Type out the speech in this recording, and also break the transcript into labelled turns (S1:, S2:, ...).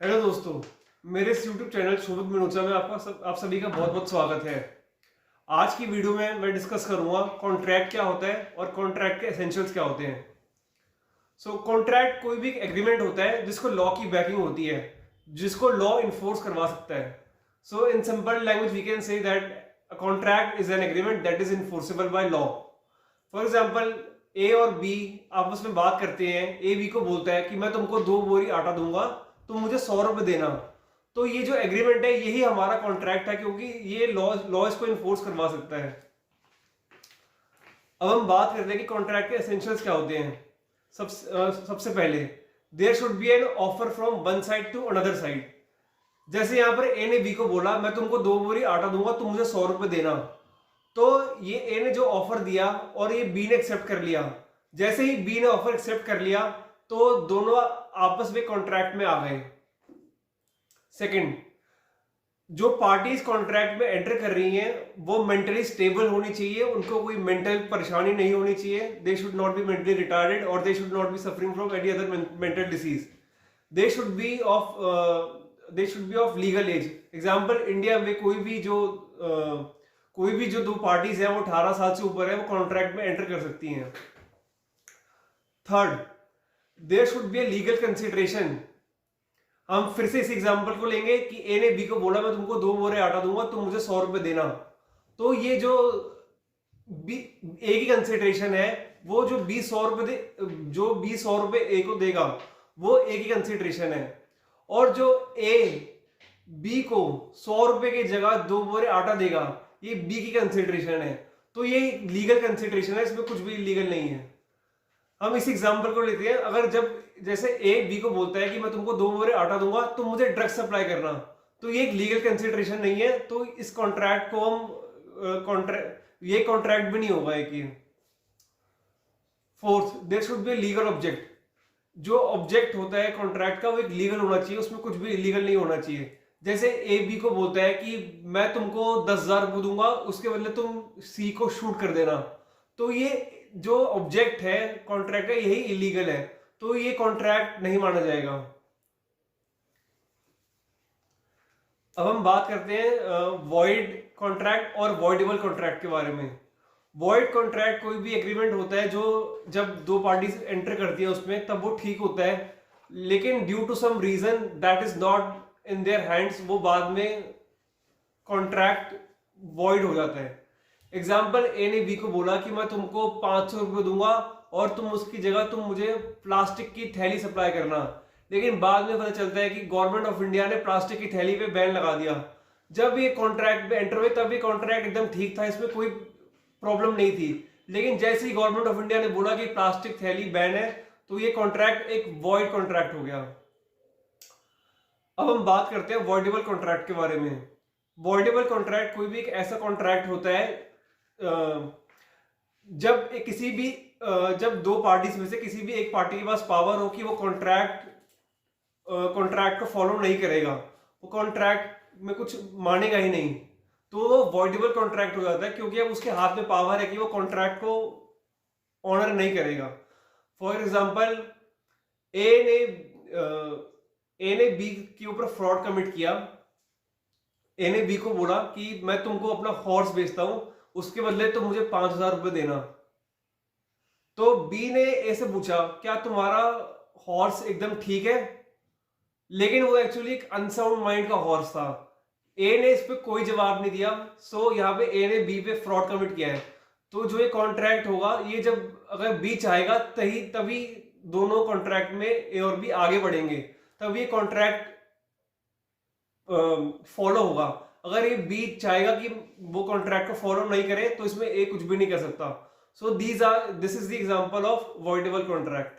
S1: Hello दोस्तों, मेरे इस YouTube चैनल शोभित मिनोचा में आप सभी का बहुत बहुत स्वागत है। आज की वीडियो में मैं डिस्कस करूंगा कॉन्ट्रैक्ट क्या होता है और कॉन्ट्रैक्ट के एसेंशियल्स क्या होते हैं। कॉन्ट्रैक्ट कोई भी एग्रीमेंट होता है जिसको लॉ की बैकिंग होती है, जिसको लॉ इन्फोर्स करवा सकता है। In simple language we can say that a contract is an agreement that is enforceable by law. For example, A और बी आपस में बात करते हैं। ए बी को बोलता है कि मैं तुमको 2 बोरी आटा दूंगा, तुम मुझे 100 रुपए देना। तो ये जो एग्रीमेंट है यही हमारा कॉन्ट्रैक्ट है, क्योंकि ये लॉ इसको इन्फोर्स करवा सकता है। अब हम बात करते हैं कि कॉन्ट्रैक्ट के एसेंशियल्स क्या होते हैं। सबसे पहले, there should be an offer from one side to another side. जैसे यहां पर ए ने बी को बोला मैं तुमको 2 बोरी आटा दूंगा, तुम मुझे 100 रुपए देना। तो ये ए ने जो ऑफर दिया और ये बी ने एक्सेप्ट कर लिया। जैसे ही बी ने ऑफर एक्सेप्ट कर लिया तो दोनों आपस में कॉन्ट्रैक्ट में आ गए। सेकंड, जो पार्टीज कॉन्ट्रैक्ट में एंटर कर रही हैं वो मेंटली स्टेबल होनी चाहिए, उनको कोई मेंटल परेशानी नहीं होनी चाहिए। They should not be mentally retarded और they should not be suffering from any other mental disease. They should be of legal age. Example, India में कोई भी जो 2 पार्टीज हैं वो 18 साल से ऊपर है, वो कॉन्ट्रैक्ट में एंटर कर सकती हैं। Third, there should be a legal consideration. हम फिर से इस एग्जांपल को लेंगे कि ए ने बी को बोला मैं तुमको 2 बोरे आटा दूंगा, तुम मुझे 100 रुपए देना। तो ये जो बी ए की कंसिडरेशन है, वो जो बी 100 रुपए ए को देगा वो ए की कंसिडरेशन है। और जो ए बी को 100 रुपए की जगह 2 बोरे आटा देगा, ये बी की कंसिडरेशन है। तो ये लीगल कंसिडरेशन है, इसमें कुछ भी इलीगल नहीं है। हम इस एग्जांपल को लेते हैं। अगर जैसे ए बी को बोलता है कि मैं तुमको 2 बोरे आटा दूंगा, तुम मुझे ड्रग सप्लाई करना, तो ये एक लीगल कंसिडरेशन नहीं है। तो इस कॉन्ट्रैक्ट को हम ये कॉन्ट्रैक्ट भी नहीं होगा एक ही। Fourth, there should be legal object. जो ऑब्जेक्ट होता है कॉन्ट्रैक्ट का वो एक लीगल होना चाहिए, उसमें कुछ भी इलीगल नहीं होना चाहिए। जैसे ए बी को बोलता है कि मैं तुमको 10,000 रुपये दूंगा, उसके बदले तुम सी को शूट कर देना। तो ये जो ऑब्जेक्ट है कॉन्ट्रैक्ट का यही इलीगल है, तो ये कॉन्ट्रैक्ट नहीं माना जाएगा। अब हम बात करते हैं वॉइड कॉन्ट्रैक्ट और वॉइडेबल कॉन्ट्रैक्ट के बारे में। वॉइड कॉन्ट्रैक्ट कोई भी एग्रीमेंट होता है जो जब 2 पार्टीज एंटर करती है उसमें तब वो ठीक होता है, लेकिन due to some reason that is not in their hands वो बाद में कॉन्ट्रैक्ट वॉइड हो जाता है। एग्जाम्पल, ए ने बी को बोला कि मैं तुमको 500 रुपये दूंगा और तुम उसकी जगह तुम मुझे प्लास्टिक की थैली सप्लाई करना। लेकिन बाद में पता चलता है कि गवर्नमेंट ऑफ इंडिया ने प्लास्टिक की थैली पे बैन लगा दिया। जब ये कॉन्ट्रैक्ट पे एंटर हुए तब ये कॉन्ट्रैक्ट एकदम ठीक था, इसमें कोई प्रॉब्लम नहीं थी। लेकिन जैसे ही गवर्नमेंट ऑफ इंडिया ने बोला कि प्लास्टिक थैली बैन है, तो ये कॉन्ट्रैक्ट एक वॉइड कॉन्ट्रैक्ट हो गया। अब हम बात करते हैं वॉइडेबल कॉन्ट्रैक्ट के बारे में। वॉइडेबल कॉन्ट्रैक्ट कोई भी एक ऐसा कॉन्ट्रैक्ट होता है जब 2 पार्टीज में से किसी भी एक पार्टी के पास पावर हो कि वो कॉन्ट्रैक्ट को फॉलो नहीं करेगा, वो कॉन्ट्रैक्ट में कुछ मानेगा ही नहीं, तो वो वॉइडेबल कॉन्ट्रैक्ट हो जाता है, क्योंकि अब उसके हाथ में पावर है कि वो कॉन्ट्रैक्ट को ऑनर नहीं करेगा। फॉर एग्जाम्पल, ए ने बी के ऊपर फ्रॉड कमिट किया। ए ने बी को बोला कि मैं तुमको अपना हॉर्स बेचता हूं, उसके बदले तुम मुझे 5,000 रुपए देना। तो बी ने ए से पूछा क्या तुम्हारा हॉर्स एकदम ठीक है, लेकिन वो एक्चुअली एक अनसाउंड माइंड का हॉर्स था। ए ने इस पे कोई जवाब नहीं दिया। सो यहाँ पे ए ने बी पे फ्रॉड कमिट किया है। तो जो ये कॉन्ट्रैक्ट होगा, ये जब अगर बी चाहेगा तभी दोनों कॉन्ट्रैक्ट में ए और बी आगे बढ़ेंगे, तब ये कॉन्ट्रैक्ट फॉलो होगा। अगर ये बी चाहेगा कि वो कॉन्ट्रैक्ट को फॉलो नहीं करे तो इसमें ए कुछ भी नहीं कर सकता। This is the example of voidable contract.